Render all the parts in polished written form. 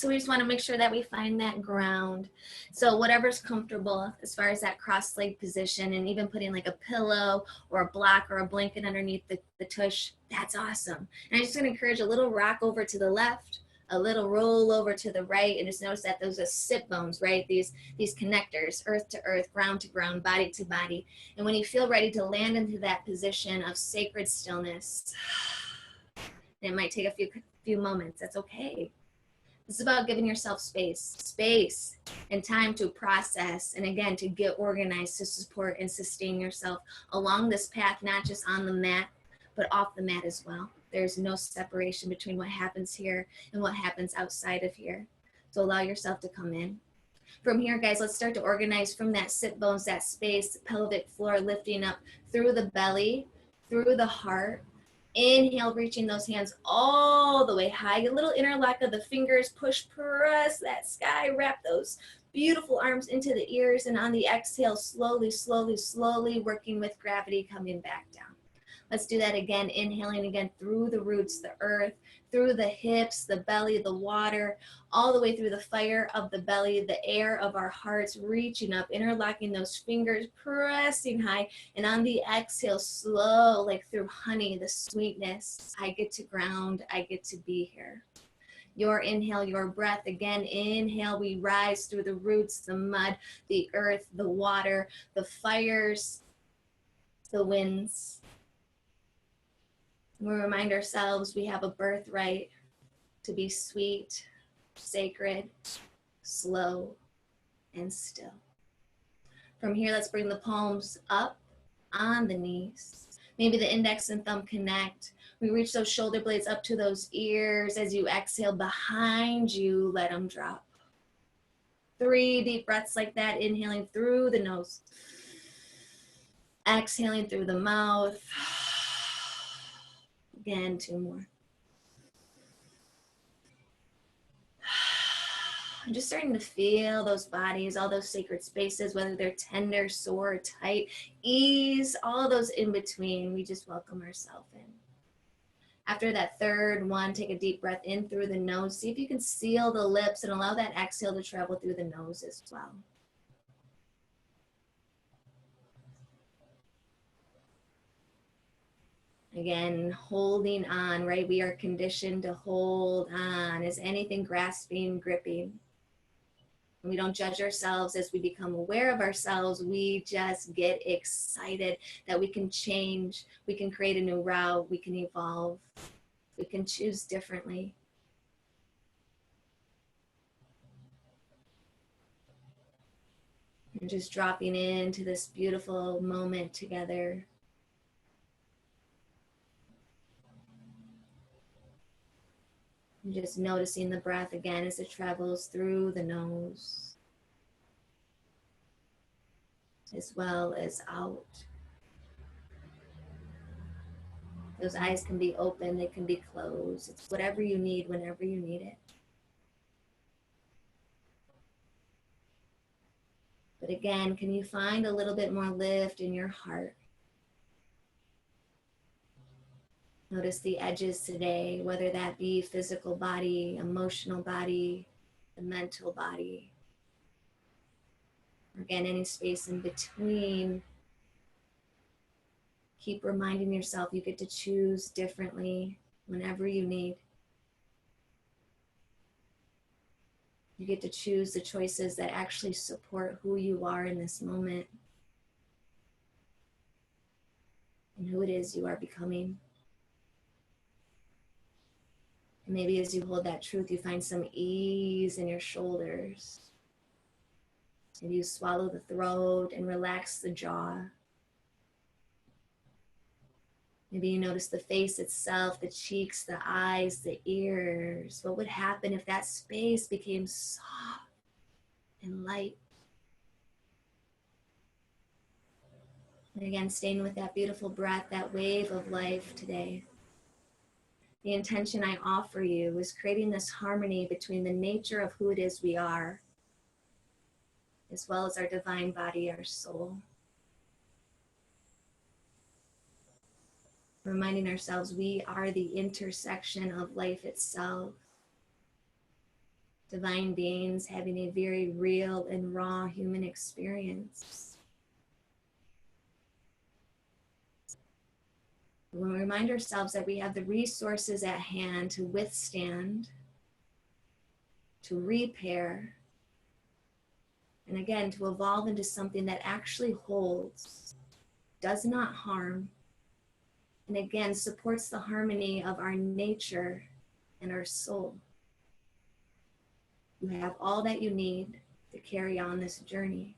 So we just want to make sure that we find that ground. So whatever's comfortable as far as that cross leg position, and even putting like a pillow or a block or a blanket underneath the tush, that's awesome. And I'm just going to encourage a little rock over to the left, a little roll over to the right, and just notice that those are sit bones, right? These connectors, earth to earth, ground to ground, body to body. And when you feel ready to land into that position of sacred stillness, it might take a few moments. That's okay. This is about giving yourself space and time to process, and again, to get organized, to support and sustain yourself along this path, not just on the mat, but off the mat as well. There's no separation between what happens here and what happens outside of here. So allow yourself to come in. From here, guys, let's start to organize from that sit bones, that space, pelvic floor, lifting up through the belly, through the heart. Inhale, reaching those hands all the way high. A little interlock of the fingers, push, press that sky, wrap those beautiful arms into the ears, and on the exhale, slowly, slowly, slowly working with gravity, coming back down. Let's do that again, inhaling again through the roots, the earth, through the hips, the belly, the water, all the way through the fire of the belly, the air of our hearts, reaching up, interlocking those fingers, pressing high, and on the exhale, slow, like through honey, the sweetness. I get to ground, I get to be here. Your inhale, your breath. Again, inhale, we rise through the roots, the mud, the earth, the water, the fires, the winds. We remind ourselves we have a birthright to be sweet, sacred, slow, and still. From here, let's bring the palms up on the knees. Maybe the index and thumb connect. We reach those shoulder blades up to those ears. As you exhale behind you, let them drop. 3 deep breaths like that, inhaling through the nose. Exhaling through the mouth. Again, 2 more. I'm just starting to feel those bodies, all those sacred spaces, whether they're tender, sore, tight, ease, all those in between. We just welcome ourselves in. After that third one, take a deep breath in through the nose. See if you can seal the lips and allow that exhale to travel through the nose as well. Again, holding on, right? We are conditioned to hold on. Is anything grasping, gripping? We don't judge ourselves as we become aware of ourselves. We just get excited that we can change. We can create a new route. We can evolve. We can choose differently. And just dropping into this beautiful moment together. And just noticing the breath again as it travels through the nose, as well as out. Those eyes can be open, they can be closed. It's whatever you need, whenever you need it. But again, can you find a little bit more lift in your heart? Notice the edges today, whether that be physical body, emotional body, the mental body. Again, any space in between. Keep reminding yourself you get to choose differently whenever you need. You get to choose the choices that actually support who you are in this moment and who it is you are becoming. And maybe as you hold that truth, you find some ease in your shoulders. Maybe you swallow the throat and relax the jaw. Maybe you notice the face itself, the cheeks, the eyes, the ears. What would happen if that space became soft and light? And again, staying with that beautiful breath, that wave of life today. The intention I offer you is creating this harmony between the nature of who it is we are, as well as our divine body, our soul. Reminding ourselves we are the intersection of life itself. divine beings having a very real and raw human experience. When we remind ourselves that we have the resources at hand to withstand, to repair, and again, to evolve into something that actually holds, does not harm, and again, supports the harmony of our nature and our soul. You have all that you need to carry on this journey.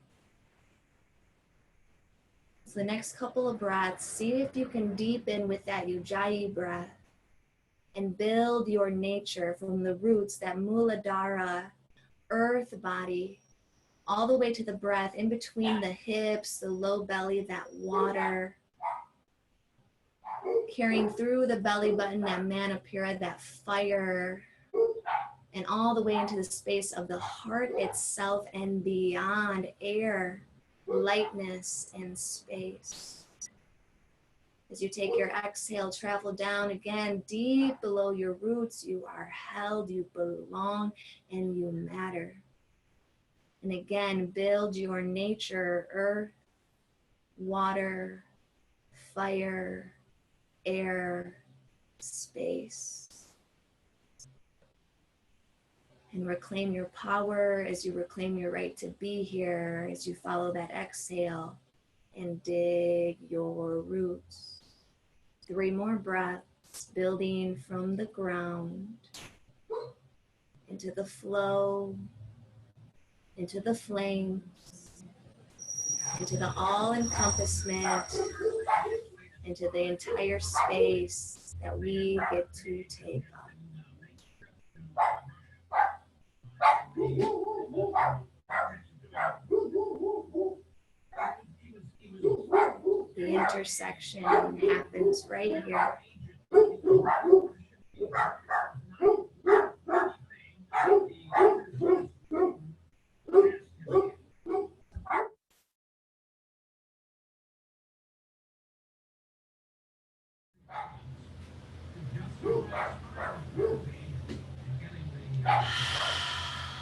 So the next couple of breaths, see if you can deepen with that Ujjayi breath and build your nature from the roots, that Muladhara, earth body, all the way to the breath, in between the hips, the low belly, that water, carrying through the belly button, that Manipura, that fire, and all the way into the space of the heart itself and beyond, air, lightness, and space. As you take your exhale, travel down again, deep below your roots. You are held, you belong, and you matter. And again, build your nature, earth, water, fire, air, space. And reclaim your power as you reclaim your right to be here, as you follow that exhale and dig your roots. 3 more breaths, building from the ground into the flow, into the flames, into the all-encompassment, into the entire space that we get to take up. The intersection happens right here.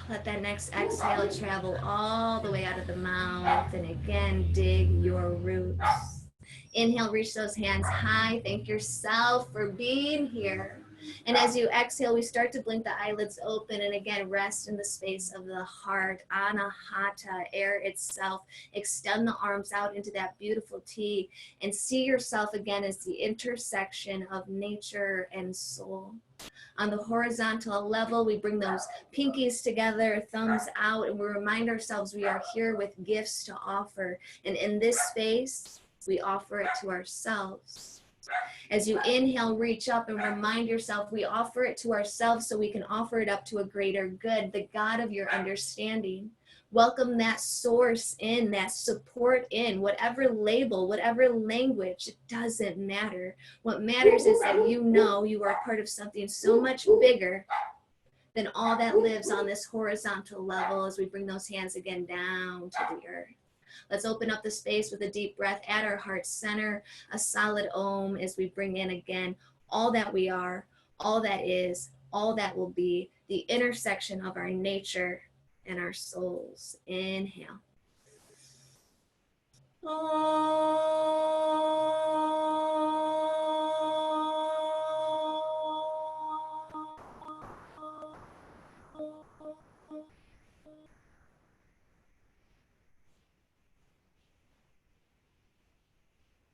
Let that next exhale travel all the way out of the mouth, and again, dig your roots. Inhale, reach those hands high. Thank yourself for being here. And as you exhale, we start to blink the eyelids open, and again, rest in the space of the heart, anahata, air itself. Extend the arms out into that beautiful T, and see yourself again as the intersection of nature and soul. On the horizontal level, we bring those pinkies together, thumbs out, and we remind ourselves we are here with gifts to offer. And in this space, we offer it to ourselves. As you inhale, reach up and remind yourself we offer it to ourselves so we can offer it up to a greater good, the God of your understanding. Welcome that source in, that support in, whatever label, whatever language, it doesn't matter. What matters is that you know you are part of something so much bigger than all that lives on this horizontal level, as we bring those hands again down to the earth. Let's open up the space with a deep breath at our heart center, a solid Om, as we bring in again all that we are, all that is, all that will be, the intersection of our nature and our souls. Inhale.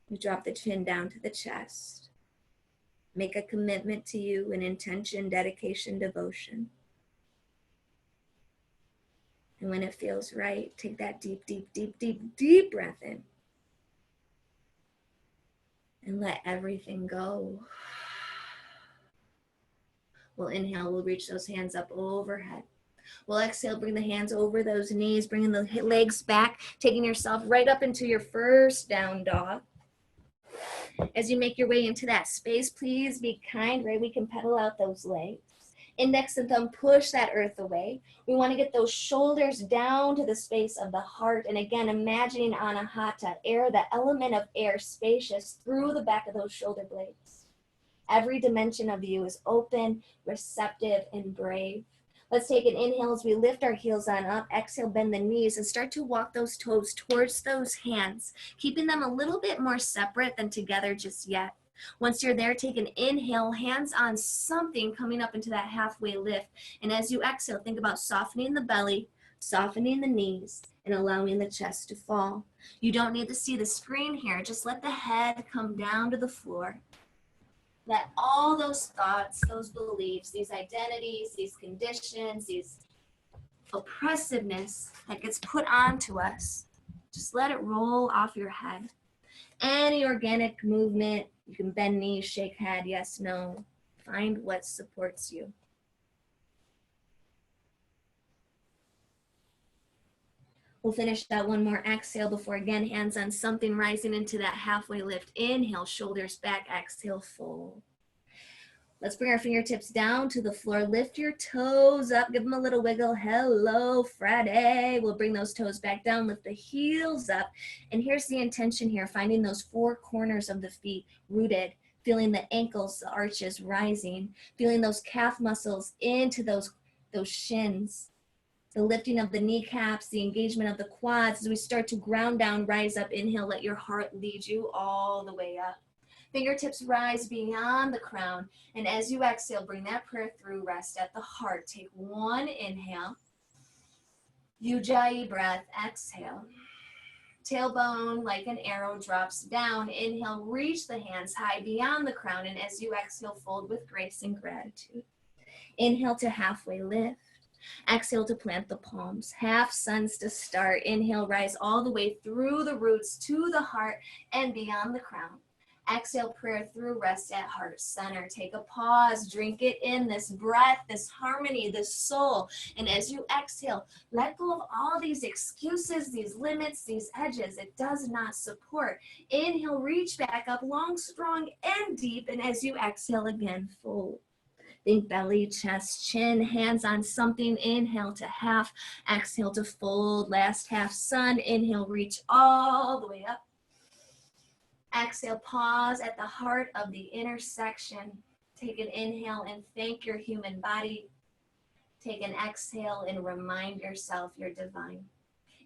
You drop the chin down to the chest. Make a commitment to you, an intention, dedication, devotion. And when it feels right, take that deep, deep, deep, deep, deep breath in. And let everything go. We'll inhale, we'll reach those hands up overhead. We'll exhale, bring the hands over those knees, bringing the legs back, taking yourself right up into your first down dog. As you make your way into that space, please be kind, right? We can pedal out those legs. Index and thumb, push that earth away. We want to get those shoulders down to the space of the heart. And again, imagining anahata, air, the element of air, spacious through the back of those shoulder blades. Every dimension of you is open, receptive, and brave. Let's take an inhale as we lift our heels on up. Exhale, bend the knees and start to walk those toes towards those hands, keeping them a little bit more separate than together just yet. Once you're there, take an inhale, hands on something, coming up into that halfway lift. And as you exhale, think about softening the belly, softening the knees, and allowing the chest to fall. You don't need to see the screen here. Just let the head come down to the floor. Let all those thoughts, those beliefs, these identities, these conditions, these oppressiveness that gets put onto us, just let it roll off your head. Any organic movement, you can bend knees, shake head, yes, no. Find what supports you. We'll finish that one more exhale before, again, hands on something, rising into that halfway lift. Inhale, shoulders back, exhale, fold. Let's bring our fingertips down to the floor. Lift your toes up, give them a little wiggle. Hello, Friday. We'll bring those toes back down, lift the heels up. And here's the intention here, finding those four corners of the feet rooted, feeling the ankles, the arches rising, feeling those calf muscles into those shins. The lifting of the kneecaps, the engagement of the quads as we start to ground down, rise up, inhale, let your heart lead you all the way up. Fingertips rise beyond the crown. And as you exhale, bring that prayer through, rest at the heart. Take one inhale. Ujjayi breath, exhale. Tailbone like an arrow drops down. Inhale, reach the hands high beyond the crown. And as you exhale, fold with grace and gratitude. Inhale to halfway lift. Exhale to plant the palms. Half suns to start. Inhale, rise all the way through the roots to the heart and beyond the crown. Exhale, prayer through, rest at heart center. Take a pause, drink it in, this breath, this harmony, this soul. And as you exhale, let go of all these excuses, these limits, these edges it does not support. Inhale, reach back up, long, strong, and deep. And as you exhale again, fold. Think belly, chest, chin, hands on something. Inhale to half, exhale to fold. Last half sun. Inhale, reach all the way up. Exhale, pause at the heart of the intersection. Take an inhale and thank your human body. Take an exhale and remind yourself you're divine.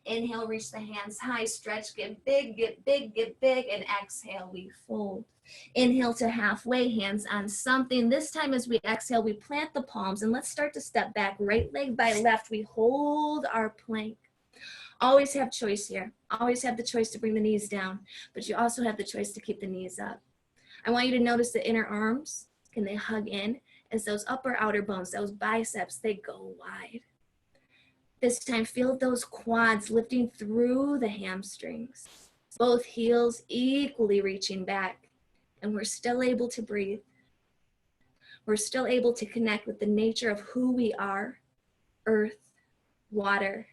Inhale, reach the hands high, stretch, get big, get big, get big, and exhale, we fold. Inhale to halfway, hands on something. This time as we exhale, we plant the palms, and let's start to step back, right leg by left. We hold our plank. Always have choice here. Always have the choice to bring the knees down, but you also have the choice to keep the knees up. I want you to notice the inner arms. Can they hug in as those upper outer bones, those biceps, they go wide. This time, feel those quads lifting through the hamstrings. Both heels equally reaching back, and we're still able to breathe. We're still able to connect with the nature of who we are: earth, water,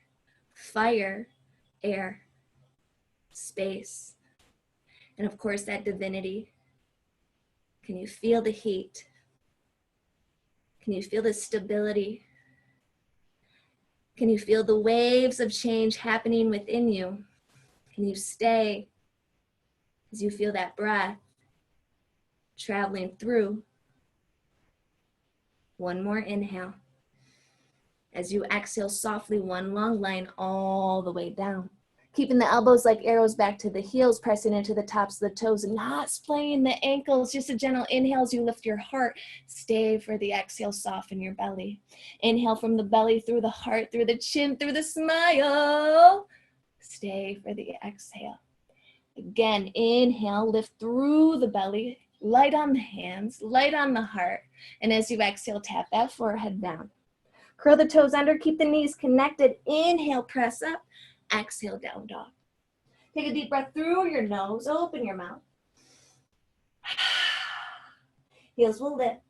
fire, air, space, and of course that divinity. Can you feel the heat? Can you feel the stability? Can you feel the waves of change happening within you? Can you stay as you feel that breath traveling through? One more inhale. As you exhale softly, one long line all the way down. Keeping the elbows like arrows back to the heels, pressing into the tops of the toes and not splaying the ankles. Just a gentle inhale as you lift your heart. Stay for the exhale, soften your belly. Inhale from the belly, through the heart, through the chin, through the smile. Stay for the exhale. Again, inhale, lift through the belly, light on the hands, light on the heart. And as you exhale, tap that forehead down. Curl the toes under, keep the knees connected. Inhale, press up. Exhale, down dog. Take a deep breath through your nose, open your mouth. Heels will lift,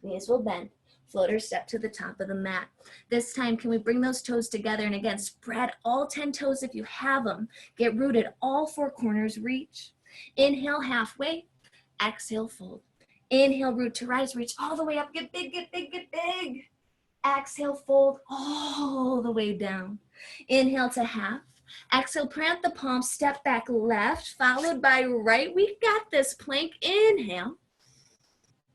knees will bend. Floater step to the top of the mat. This time, can we bring those toes together? And again, spread all 10 toes if you have them. Get rooted, all four corners reach. Inhale, halfway. Exhale, fold. Inhale, root to rise, reach all the way up. Get big, get big, get big. Exhale, fold all the way down. Inhale to half. Exhale, plant the palms, step back left, followed by right. We got this, plank. Inhale.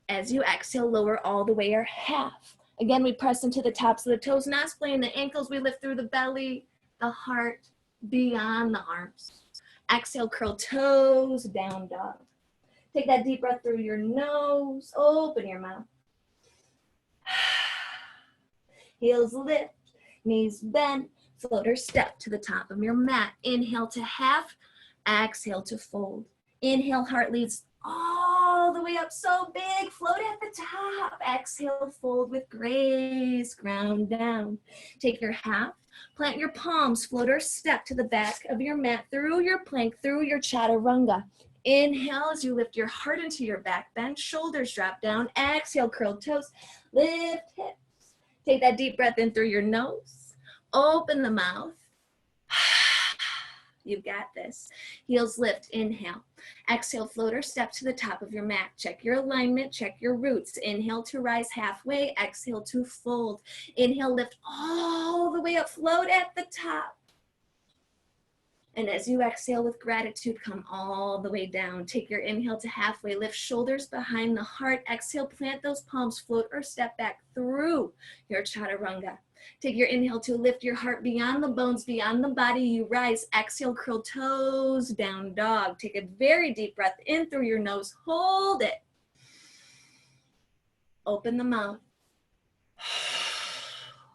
As you exhale, lower all the way or half. Again, we press into the tops of the toes, not splaying the ankles. We lift through the belly, the heart, beyond the arms. Exhale, curl toes, down dog. Take that deep breath through your nose, open your mouth. Heels lift, knees bend, floater step to the top of your mat. Inhale to half, exhale to fold. Inhale, heart leads all the way up, so big, float at the top. Exhale, fold with grace, ground down. Take your half, plant your palms, floater step to the back of your mat, through your plank, through your chaturanga. Inhale as you lift your heart into your back bend, shoulders drop down. Exhale, curl toes, lift hips. Take that deep breath in through your nose, open the mouth. You've got this. Heels lift, inhale. Exhale, floater step to the top of your mat. Check your alignment, check your roots. Inhale to rise halfway, exhale to fold. Inhale, lift all the way up, float at the top. And as you exhale with gratitude, come all the way down. Take your inhale to halfway, lift shoulders behind the heart. Exhale, plant those palms, float or step back through your chaturanga. Take your inhale to lift your heart beyond the bones, beyond the body. You rise. Exhale, curl toes, down dog. Take a very deep breath in through your nose. Hold it. Open the mouth.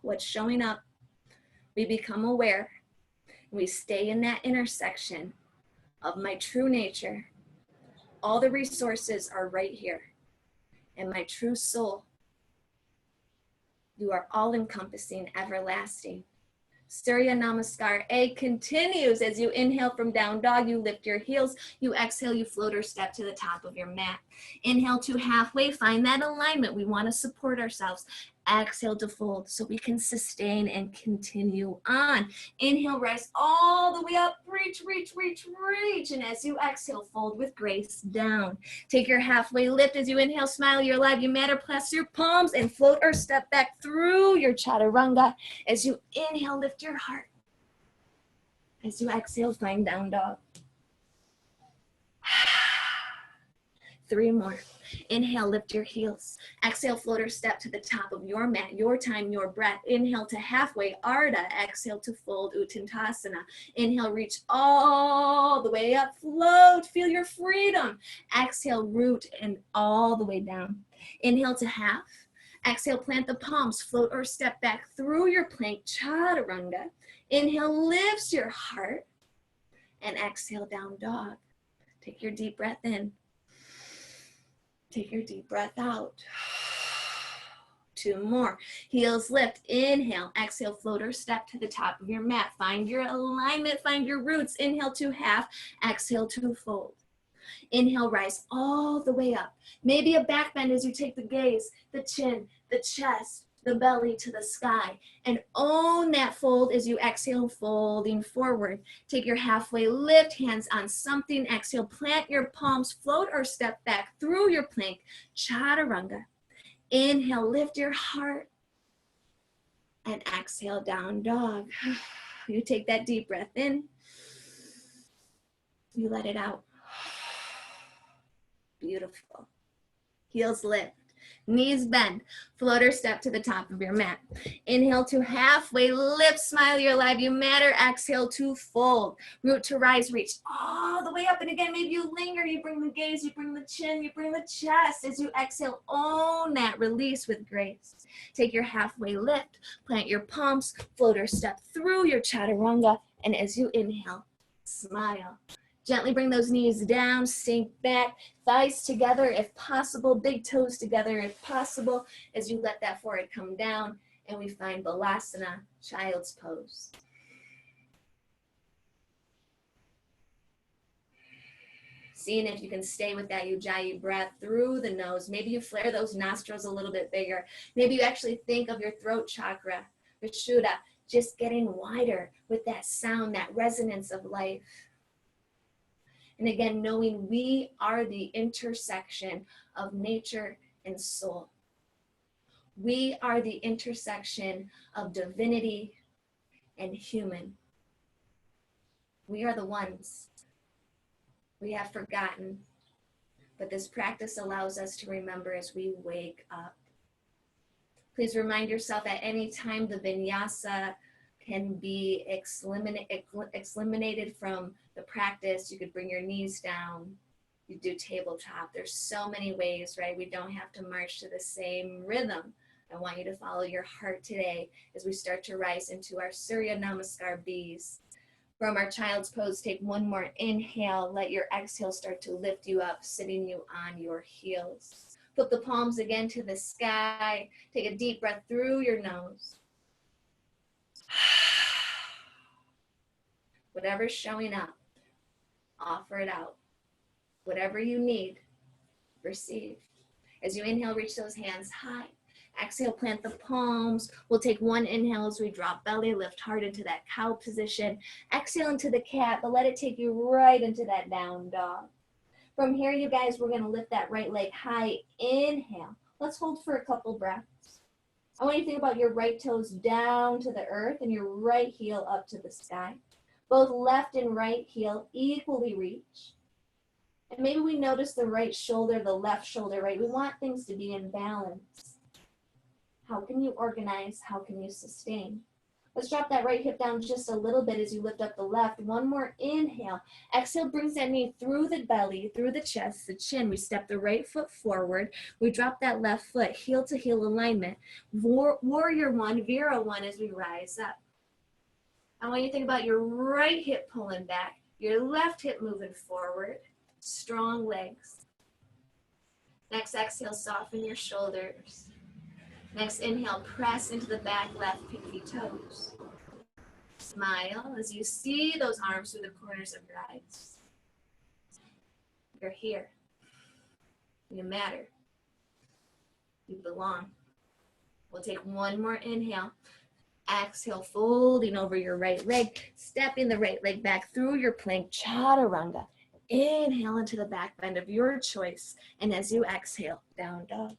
What's showing up? We become aware. We stay in that intersection of my true nature. All the resources are right here. And my true soul. You are all-encompassing, everlasting. Surya Namaskar A continues as you inhale from down dog, you lift your heels, you exhale, you float or step to the top of your mat. Inhale to halfway, find that alignment. We want to support ourselves. Exhale to fold so we can sustain and continue on. Inhale, rise all the way up, reach, reach, reach, reach. And as you exhale, fold with grace down. Take your halfway lift as you inhale, smile, you're alive, you matter, press your palms and float or step back through your chaturanga. As you inhale, lift your heart. As you exhale, find down dog. 3 more. Inhale, lift your heels. Exhale, floater step to the top of your mat. Your time, your breath. Inhale to halfway, Ardha. Exhale to fold, Uttanasana. Inhale, reach all the way up. Float, feel your freedom. Exhale, root and all the way down. Inhale to half. Exhale, plant the palms. Float or step back through your plank, chaturanga. Inhale, lifts your heart. And exhale, down dog. Take your deep breath in. Take your deep breath out. 2 more. Heels lift. Inhale. Exhale, floater step to the top of your mat. Find your alignment. Find your roots. Inhale to half. Exhale to fold. Inhale, rise all the way up. Maybe a back bend as you take the gaze, the chin, the chest, the belly to the sky, and own that fold as you exhale, folding forward. Take your halfway lift, hands on something. Exhale, plant your palms, float or step back through your plank, chaturanga. Inhale, lift your heart, and exhale, down dog. You take that deep breath in. You let it out. Beautiful. Heels lift. Knees bend, floater step to the top of your mat. Inhale to halfway lift, smile, you're alive, you matter. Exhale to fold, root to rise, reach all the way up. And again, maybe you linger, you bring the gaze, you bring the chin, you bring the chest. As you exhale, own that release with grace. Take your halfway lift, plant your palms, floater step through your chaturanga. And as you inhale, smile. Gently bring those knees down, sink back, thighs together if possible, big toes together if possible, as you let that forehead come down, and we find Balasana, child's pose. Seeing if you can stay with that Ujjayi breath through the nose. Maybe you flare those nostrils a little bit bigger. Maybe you actually think of your throat chakra, Vishuddha, just getting wider with that sound, that resonance of life. And again, knowing we are the intersection of nature and soul. We are the intersection of divinity and human. We are the ones. We have forgotten, but this practice allows us to remember as we wake up. Please remind yourself at any time the vinyasa can be eliminated from the practice. You could bring your knees down. You do tabletop. There's so many ways, right? We don't have to march to the same rhythm. I want you to follow your heart today as we start to rise into our Surya Namaskar Bs. From our child's pose, take one more inhale. Let your exhale start to lift you up, sitting you on your heels. Flip the palms again to the sky. Take a deep breath through your nose. Whatever's showing up, offer it out. Whatever you need, receive. As you inhale, reach those hands high. Exhale, plant the palms. We'll take one inhale as we drop belly, lift hard into that cow position. Exhale into the cat, but let it take you right into that down dog. From here, you guys, we're gonna lift that right leg high. Inhale. Let's hold for a couple breaths. I want you to think about your right toes down to the earth and your right heel up to the sky. Both left and right heel equally reach. And maybe we notice the right shoulder, the left shoulder, right? We want things to be in balance. How can you organize? How can you sustain? Let's drop that right hip down just a little bit as you lift up the left. One more inhale. Exhale brings that knee through the belly, through the chest, the chin. We step the right foot forward. We drop that left foot, heel to heel alignment. Warrior one, Vira one as we rise up. I want you to think about your right hip pulling back, your left hip moving forward. Strong legs. Next exhale, soften your shoulders. Next inhale, press into the back left pinky toes. Smile as you see those arms through the corners of your eyes. You're here. You matter. You belong. We'll take one more inhale. Exhale, folding over your right leg, stepping the right leg back through your plank, chaturanga. Inhale into the back bend of your choice. And as you exhale, down dog.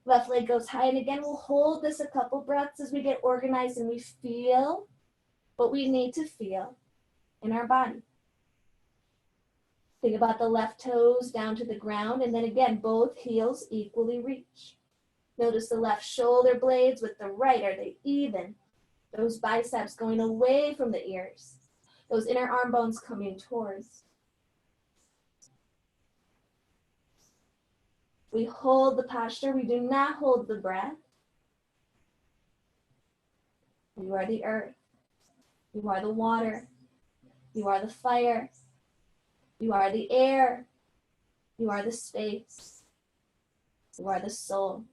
Left leg goes high, and again, we'll hold this a couple breaths as we get organized and we feel what we need to feel in our body. Think about the left toes down to the ground, and then again, both heels equally reach. Notice the left shoulder blades with the right, are they even? Those biceps going away from the ears. Those inner arm bones coming towards. We hold the posture, we do not hold the breath. You are the earth. You are the water. You are the fire. You are the air. You are the space. You are the soul.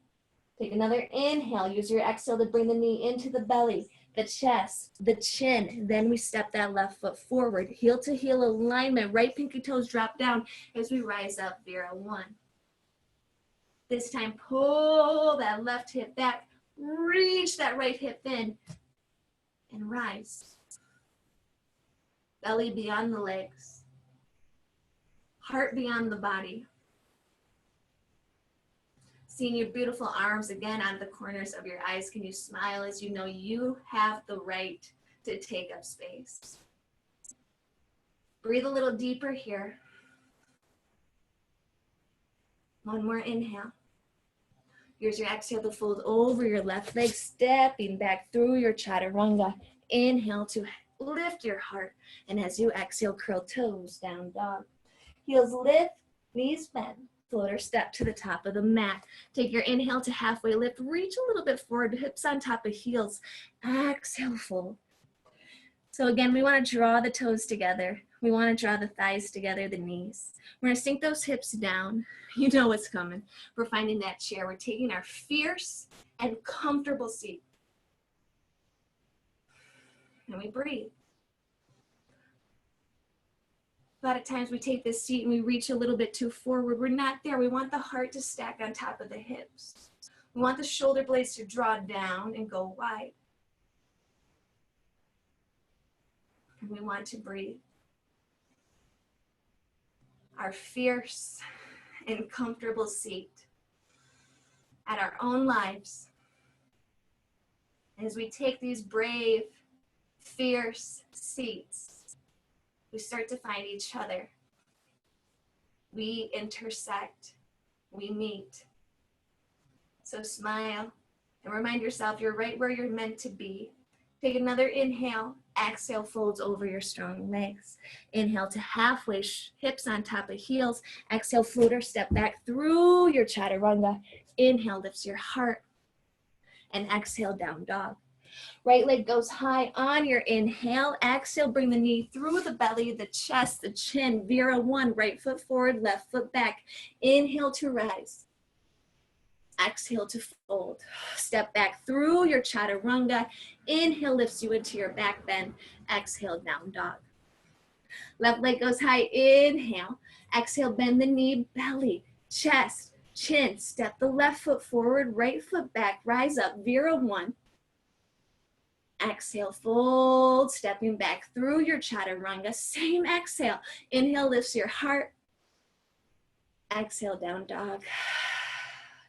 Take another inhale. Use your exhale to bring the knee into the belly, the chest, the chin. Then we step that left foot forward. Heel to heel alignment. Right pinky toes drop down as we rise up, Vira one. This time, pull that left hip back. Reach that right hip in and rise. Belly beyond the legs. Heart beyond the body. Seeing your beautiful arms again on the corners of your eyes. Can you smile as you know you have the right to take up space? Breathe a little deeper here. One more inhale. Use your exhale to fold over your left leg, stepping back through your chaturanga. Inhale to lift your heart. And as you exhale, curl toes, down dog. Heels lift, knees bend. Floater step to the top of the mat. Take your inhale to halfway lift. Reach a little bit forward, hips on top of heels. Exhale, fold. So again, we want to draw the toes together. We want to draw the thighs together, the knees. We're going to sink those hips down. You know what's coming. We're finding that chair. We're taking our fierce and comfortable seat. And we breathe. A lot of times we take this seat and we reach a little bit too forward. We're not there. We want the heart to stack on top of the hips. We want the shoulder blades to draw down and go wide. And we want to breathe. Our fierce and comfortable seat at our own lives. As we take these brave, fierce seats, we start to find each other. We intersect. We meet. So smile And remind yourself you're right where you're meant to be. Take another inhale. Exhale, folds over your strong legs. Inhale to halfway, hips on top of heels. Exhale, floater, step back through your chaturanga. Inhale, lifts your heart. And exhale, down dog. Right leg goes high on your inhale. Exhale, bring the knee through the belly, the chest, the chin. Vira 1, right foot forward, left foot back. Inhale to rise. Exhale to fold. Step back through your chaturanga. Inhale lifts you into your back bend. Exhale, down dog. Left leg goes high. Inhale. Exhale, bend the knee, belly, chest, chin. Step the left foot forward, right foot back. Rise up. Vira 1. Exhale, fold. Stepping back through your chaturanga. Same exhale. Inhale lifts your heart. Exhale, down dog.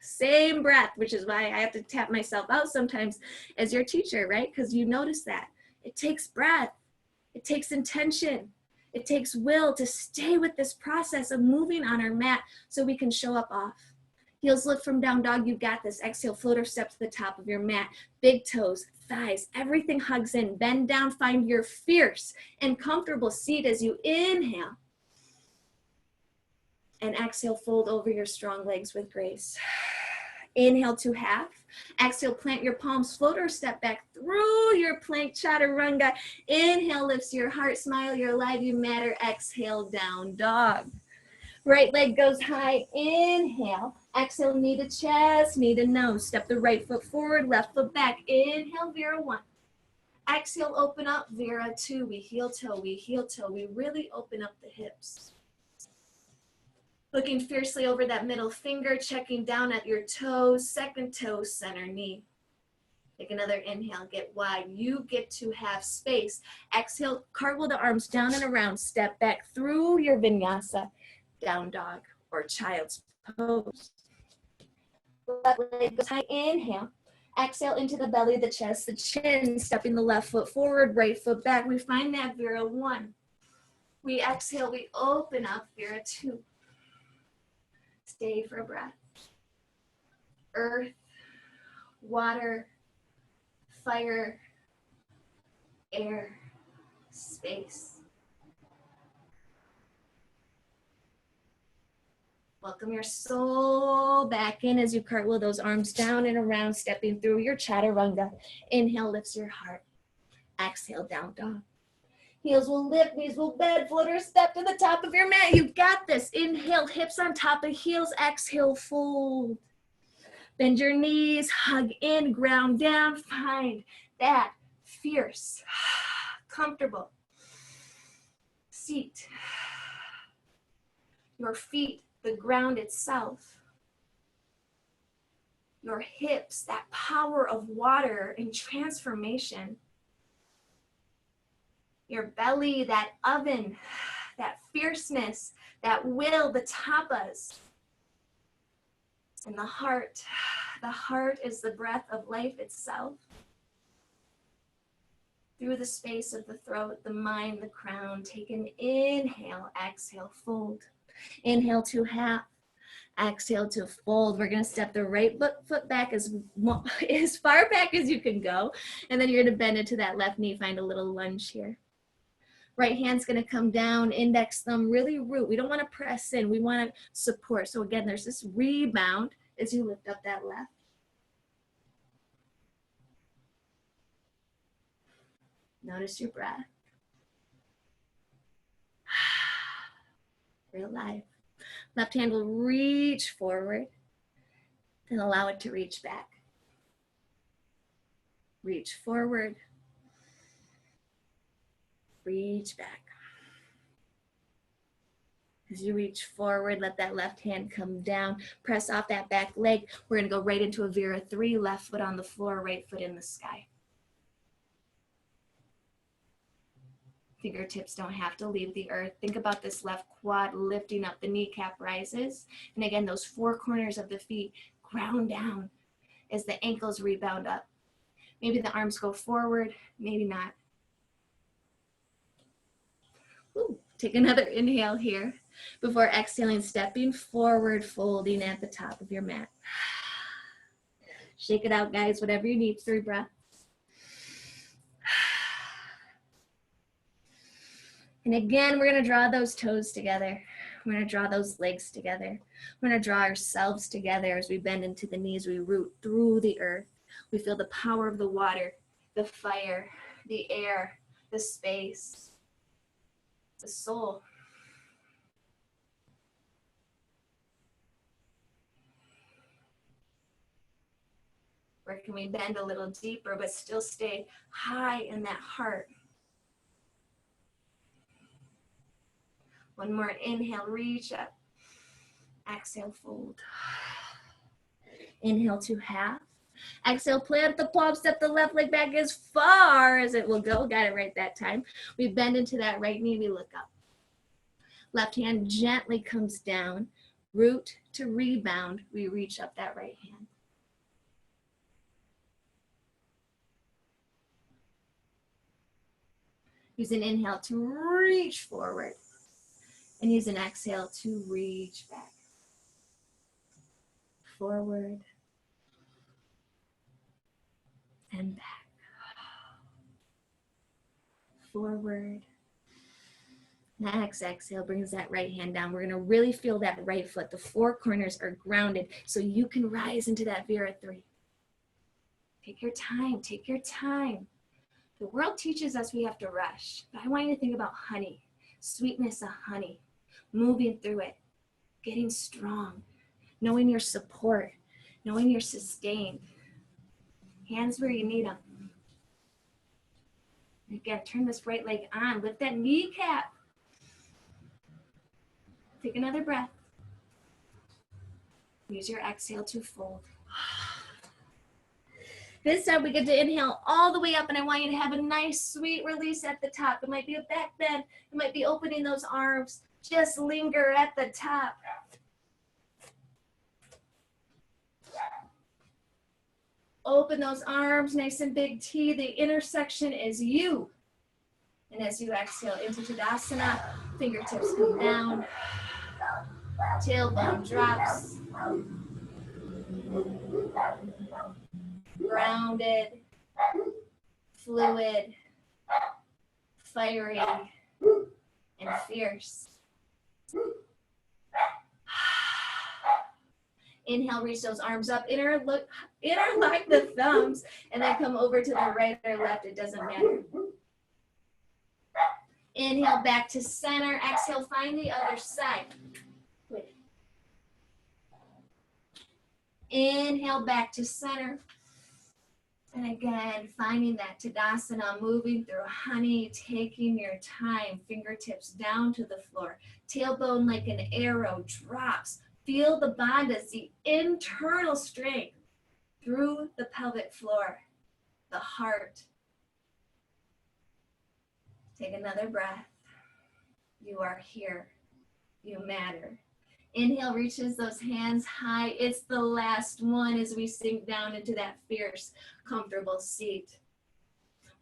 Same breath, which is why I have to tap myself out sometimes as your teacher, right? Because you notice that. It takes breath. It takes intention. It takes will to stay with this process of moving on our mat so we can show up off. Heels lift from down dog. You got this. Exhale, floater step to the top of your mat. Big toes, thighs, everything hugs in. Bend down, find your fierce and comfortable seat as you inhale. And exhale, fold over your strong legs with grace. Inhale to half. Exhale, plant your palms, floater step back through your plank chaturanga. Inhale, lifts your heart, smile, you're alive, you matter. Exhale, down dog. Right leg goes high. Inhale. Exhale, knee to chest, knee to nose. Step the right foot forward, left foot back. Inhale, Vira 1. Exhale, open up, Vira 2. We heel toe, we heel toe. We really open up the hips. Looking fiercely over that middle finger, checking down at your toes, second toe, center knee. Take another inhale, get wide. You get to have space. Exhale, cartwheel the arms down and around. Step back through your vinyasa, down dog or child's pose. Left leg goes high, inhale. Exhale into the belly, the chest, the chin, stepping the left foot forward, right foot back. We find that Vira 1. We exhale, we open up, Vira 2. Stay for a breath. Earth, water, fire, air, space. Welcome your soul back in as you cartwheel those arms down and around, stepping through your chaturanga. Inhale lifts your heart. Exhale, down dog. Heels will lift, knees will bend, floater step to the top of your mat. You got this. Inhale, hips on top of heels. Exhale, fold. Bend your knees, hug in, ground down. Find that fierce, comfortable seat. Your feet, the ground itself. Your hips, that power of water and transformation. Your belly, that oven, that fierceness, that will, the tapas. And the heart is the breath of life itself. Through the space of the throat, the mind, the crown. Take an inhale, exhale, fold. Inhale to half, exhale to fold. We're gonna step the right foot back as far back as you can go. And then you're gonna bend into that left knee, find a little lunge here. Right hand's gonna come down, index thumb, really root. We don't wanna press in, we wanna support. So again, there's this rebound as you lift up that left. Notice your breath. Real life. Left hand will reach forward, then allow it to reach back. Reach forward, reach back. As you reach forward, let that left hand come down. Press off that back leg. We're gonna go right into a Vira 3, left foot on the floor, right foot in the sky. Fingertips don't have to leave the earth. Think about this left quad lifting up, the kneecap rises. And again, those four corners of the feet ground down as the ankles rebound up. Maybe the arms go forward, maybe not. Ooh, take another inhale here before exhaling, stepping forward, folding at the top of your mat. Shake it out, guys, whatever you need. 3 breaths. And again, we're going to draw those toes together. We're going to draw those legs together. We're going to draw ourselves together as we bend into the knees. We root through the earth. We feel the power of the water, the fire, the air, the space, the soul. Where can we bend a little deeper but still stay high in that heart? One more inhale, reach up. Exhale, fold. Inhale to half. Exhale, plant the palm, step the left leg back as far as it will go. Got it right that time. We bend into that right knee, we look up. Left hand gently comes down. Root to rebound, we reach up that right hand. Use an inhale to reach forward. And use an exhale to reach back. Forward. And back. Forward. Next exhale brings that right hand down. We're going to really feel that right foot. The 4 corners are grounded so you can rise into that Vira 3. Take your time. Take your time. The world teaches us we have to rush, but I want you to think about honey, sweetness of honey, moving through it, getting strong, knowing your support, knowing you're sustained. Hands where you need them. Again, turn this right leg on. Lift that kneecap. Take another breath. Use your exhale to fold. This time we get to inhale all the way up, and I want you to have a nice, sweet release at the top. It might be a back bend. It might be opening those arms. Just linger at the top. Open those arms, nice and big T. The intersection is you. And as you exhale into Tadasana, fingertips come down. Tailbone drops. Grounded, fluid, fiery, and fierce. Inhale, reach those arms up, interlock the thumbs, and then come over to the right or left, it doesn't matter. Inhale, back to center. Exhale, find the other side. Wait. Inhale, back to center. And again, finding that Tadasana, moving through honey, taking your time, fingertips down to the floor. Tailbone like an arrow drops. Feel the bandhas, the internal strength through the pelvic floor, the heart. Take another breath. You are here. You matter. Inhale, reaches those hands high. It's the last one as we sink down into that fierce, comfortable seat.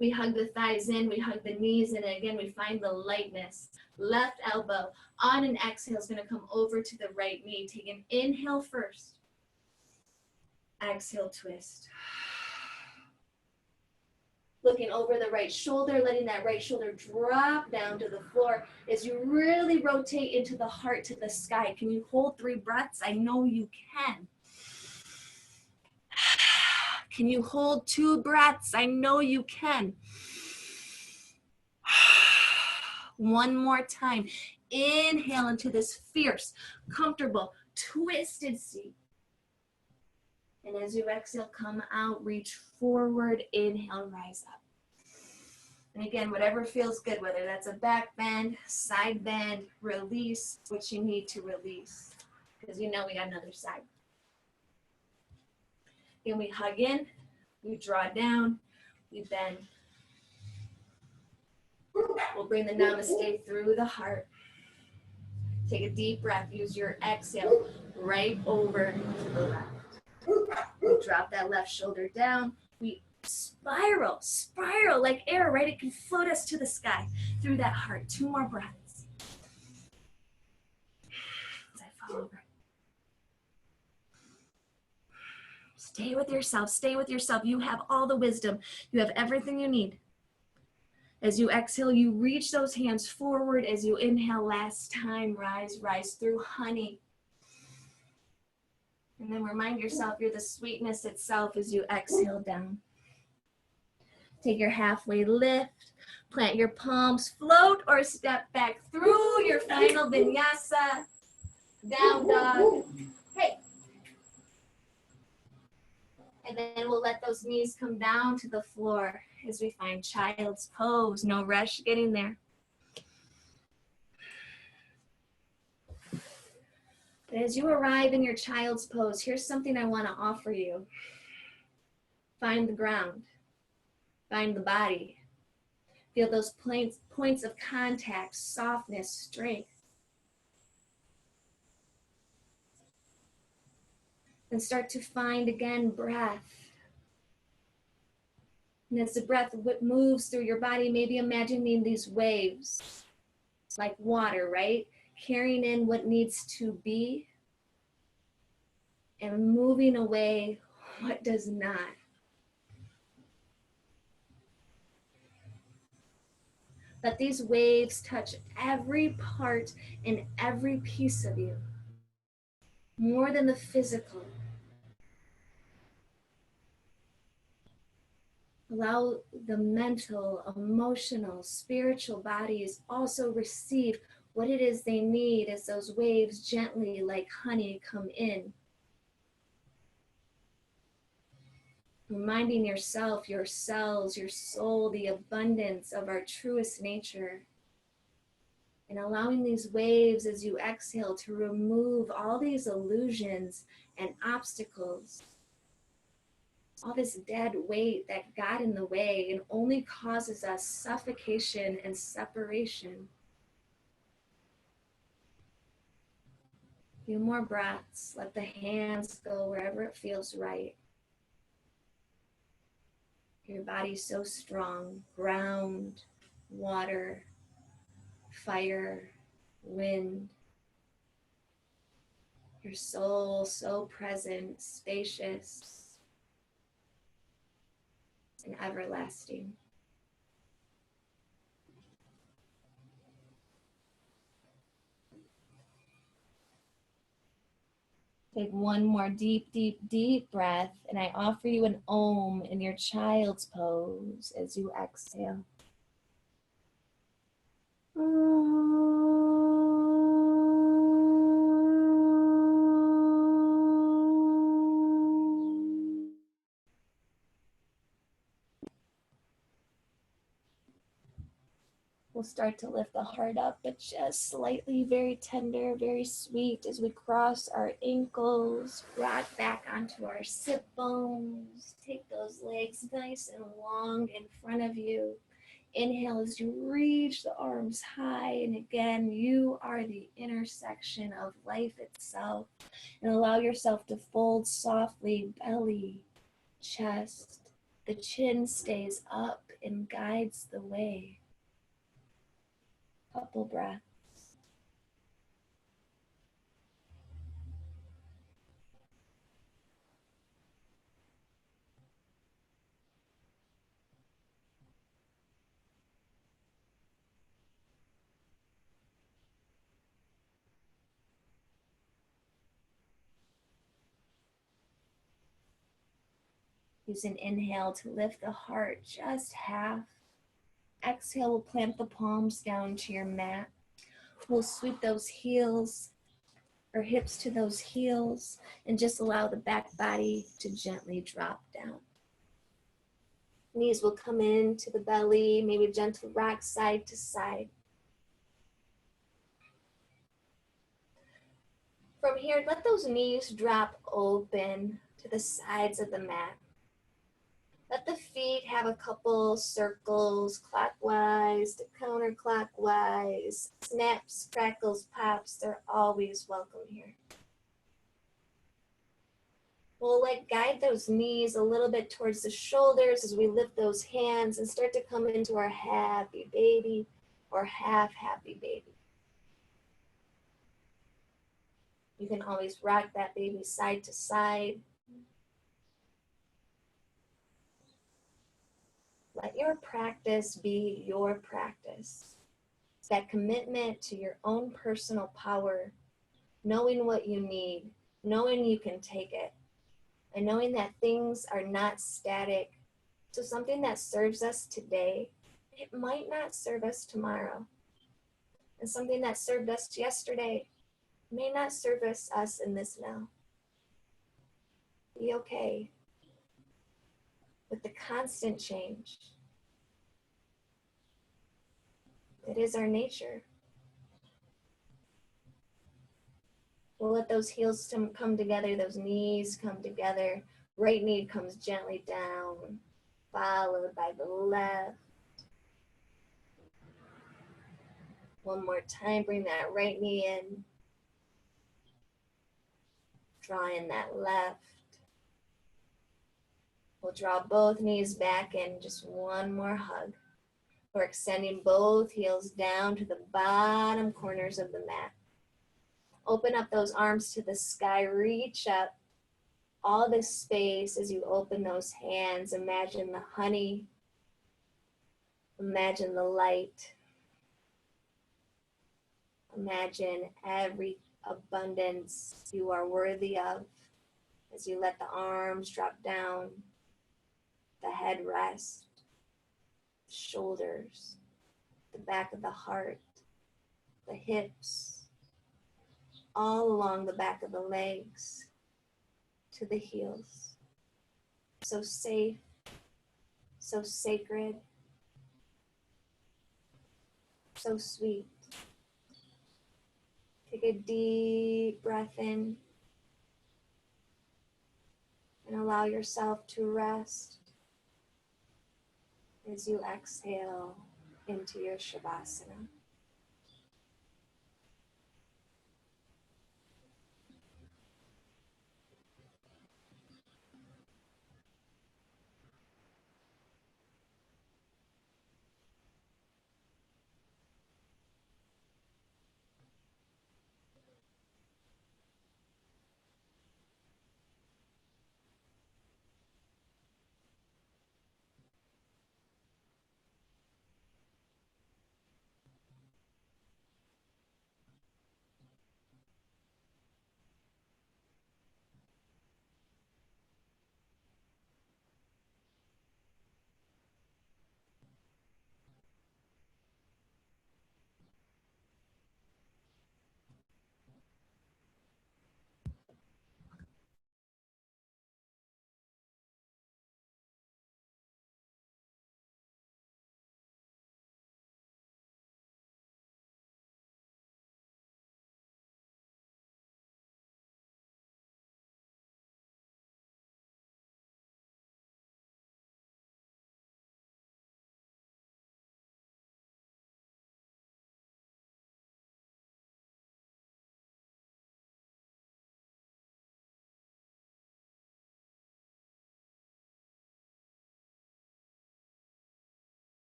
We hug the thighs in, we hug the knees, and again, we find the lightness. Left elbow on an exhale is going to come over to the right knee. Take an inhale first. Exhale, twist. Looking over the right shoulder, letting that right shoulder drop down to the floor as you really rotate into the heart to the sky. Can you hold 3 breaths? I know you can. Can you hold 2 breaths? I know you can. One more time. Inhale into this fierce, comfortable, twisted seat. And as you exhale, come out, reach forward, inhale, rise up. And again, whatever feels good, whether that's a back bend, side bend, release what you need to release. Because you know we got another side. Then we hug in, we draw down, we bend. We'll bring the namaste through the heart. Take a deep breath, use your exhale right over to the left. We drop that left shoulder down. We spiral like air, right? It can float us to the sky through that heart. 2 more breaths. As I fall over. Stay with yourself. Stay with yourself. You have all the wisdom. You have everything you need. As you exhale, you reach those hands forward. As you inhale, last time, rise, rise through honey. And then remind yourself you're the sweetness itself as you exhale down. Take your halfway lift. Plant your palms, float or step back through your final vinyasa. Down dog. Hey. And then we'll let those knees come down to the floor as we find child's pose. No rush getting there. But as you arrive in your child's pose, here's something I want to offer you. Find the ground. Find the body. Feel those points of contact, softness, strength. And start to find again breath. And as the breath moves through your body, maybe imagining these waves, like water, right? Carrying in what needs to be and moving away what does not. Let these waves touch every part and every piece of you, more than the physical. Allow the mental, emotional, spiritual bodies also receive what it is they need as those waves gently like honey come in. Reminding yourself, your cells, your soul, the abundance of our truest nature. And allowing these waves as you exhale to remove all these illusions and obstacles. All this dead weight that got in the way and only causes us suffocation and separation. A few more breaths. Let the hands go wherever it feels right. Your body's so strong. Ground, water, fire, wind. Your soul so present, spacious, and everlasting. Take one more deep, deep, deep breath, and I offer you an Om in your child's pose as you exhale. We'll start to lift the heart up, but just slightly, very tender, very sweet as we cross our ankles, rock back onto our sit bones. Take those legs nice and long in front of you. Inhale as you reach the arms high, and again, you are the intersection of life itself. And allow yourself to fold softly, belly, chest. The chin stays up and guides the way. Couple breaths. Use an inhale to lift the heart just half. Exhale, we'll plant the palms down to your mat. We'll sweep those heels or hips to those heels and just allow the back body to gently drop down. Knees will come into the belly, maybe a gentle rock side to side. From here, let those knees drop open to the sides of the mat. Let the feet have a couple circles, clockwise to counterclockwise. Snaps, crackles, pops, they're always welcome here. We'll guide those knees a little bit towards the shoulders as we lift those hands and start to come into our happy baby or half happy baby. You can always rock that baby side to side. your practice be your practice. That commitment to your own personal power, knowing what you need, knowing you can take it, and knowing that things are not static. So something that serves us today, it might not serve us tomorrow. And something that served us yesterday may not serve us in this now. Be okay with the constant change. It is our nature. We'll let those heels come together, those knees come together. Right knee comes gently down, followed by the left. One more time, bring that right knee in. Draw in that left. We'll draw both knees back in, just one more hug. We're extending both heels down to the bottom corners of the mat. Open up those arms to the sky, reach up. All this space as you open those hands. Imagine the honey. Imagine the light. Imagine every abundance you are worthy of as you let the arms drop down, the head rest, the shoulders, the back of the heart, the hips, all along the back of the legs to the heels. So safe, so sacred, so sweet. Take a deep breath in and allow yourself to rest as you exhale into your Shavasana.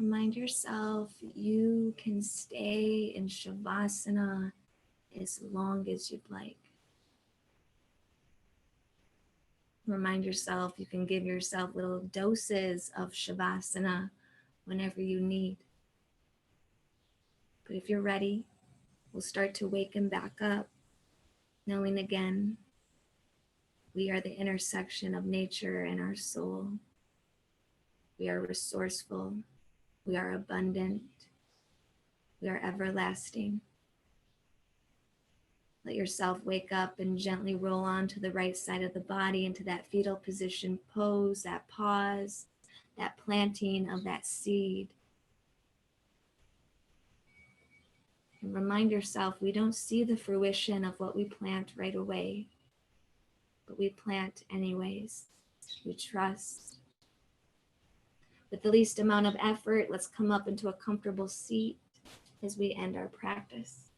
Remind yourself you can stay in Shavasana as long as you'd like. Remind yourself you can give yourself little doses of Shavasana whenever you need. But if you're ready, we'll start to waken back up, knowing again, we are the intersection of nature and our soul. We are resourceful. We are abundant. We are everlasting. Let yourself wake up and gently roll on to the right side of the body into that fetal position pose, that pause, that planting of that seed. And remind yourself we don't see the fruition of what we plant right away, but we plant anyways. We trust. With the least amount of effort, let's come up into a comfortable seat as we end our practice.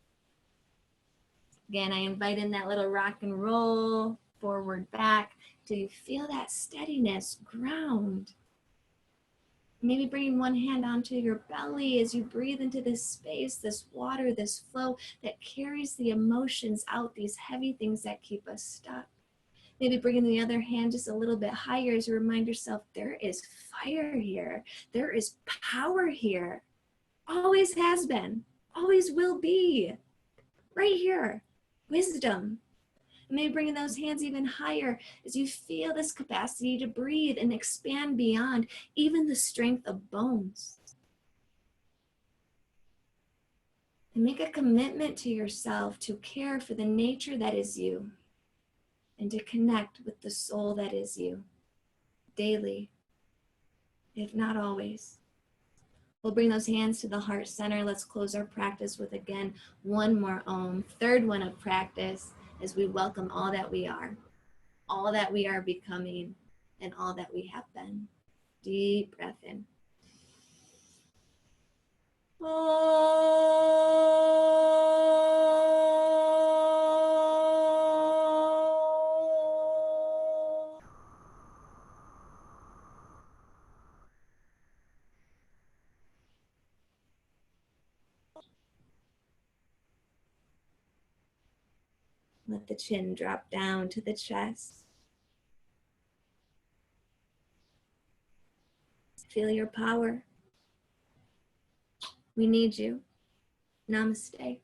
Again, I invite in that little rock and roll, forward, back, till you feel that steadiness, ground. Maybe bringing one hand onto your belly as you breathe into this space, this water, this flow that carries the emotions out, these heavy things that keep us stuck. Maybe bringing the other hand just a little bit higher as you remind yourself, there is fire here. There is power here. Always has been, always will be. Right here, wisdom. And maybe bringing those hands even higher as you feel this capacity to breathe and expand beyond even the strength of bones. And make a commitment to yourself to care for the nature that is you and to connect with the soul that is you daily, if not always. We'll bring those hands to the heart center. Let's close our practice with, again, one more Om, third one of practice, as we welcome all that we are becoming, and all that we have been. Deep breath in. Let the chin drop down to the chest. Feel your power. We need you. Namaste.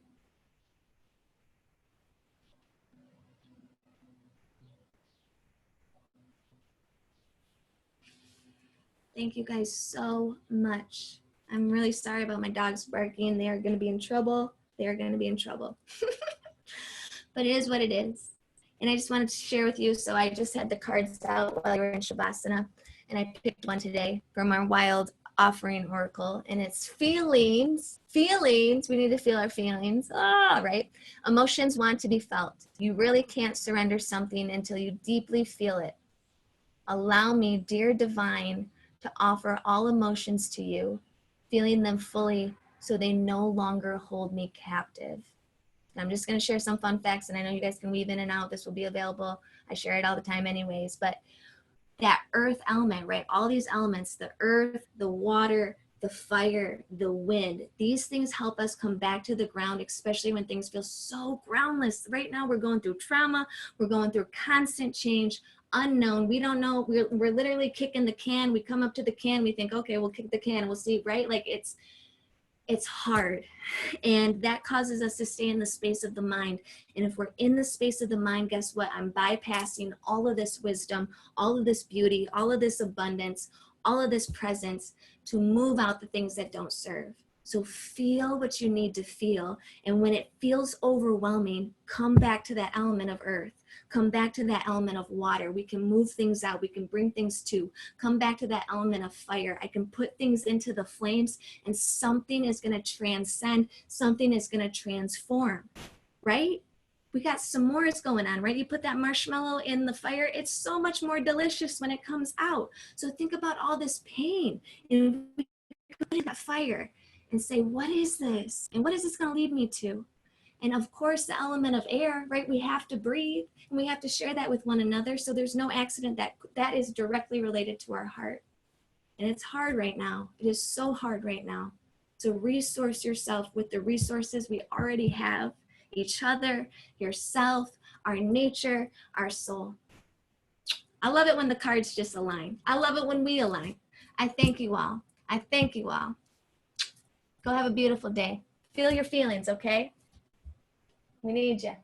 Thank you guys so much. I'm really sorry about my dogs barking. They are going to be in trouble. They are going to be in trouble. But it is what it is. And I just wanted to share with you, so I just had the cards out while you were in Shavasana, and I picked one today from our Wild Offering Oracle, and it's feelings. Feelings, we need to feel our feelings. Right? Emotions want to be felt. You really can't surrender something until you deeply feel it. Allow me, dear divine, to offer all emotions to you, feeling them fully so they no longer hold me captive. And I'm just going to share some fun facts, and I know you guys can weave in and out. This will be available. I share it all the time anyways, but that earth element, right? All these elements, the earth, the water, the fire, the wind, these things help us come back to the ground, especially when things feel so groundless. Right now, we're going through trauma. We're going through constant change, unknown. We don't know. We're literally kicking the can. We come up to the can. We think, okay, we'll kick the can. We'll see, right? Like it's hard, and that causes us to stay in the space of the mind. And if we're in the space of the mind, guess what? I'm bypassing all of this wisdom, all of this beauty, all of this abundance, all of this presence to move out the things that don't serve. So feel what you need to feel. And when it feels overwhelming, come back to that element of earth. Come back to that element of water. We can move things out. We can bring things to. Come back to that element of fire. I can put things into the flames, and something is going to transcend. Something is going to transform, right? We got s'mores going on, right? You put that marshmallow in the fire. It's so much more delicious when it comes out. So think about all this pain, and we put in that fire and say, what is this? And what is this going to lead me to? And of course, the element of air, right? We have to breathe, and we have to share that with one another. So there's no accident that is directly related to our heart. And it's hard right now. It is so hard right now. So resource yourself with the resources we already have, each other, yourself, our nature, our soul. I love it when the cards just align. I love it when we align. I thank you all. I thank you all. Go have a beautiful day. Feel your feelings, okay? We need you.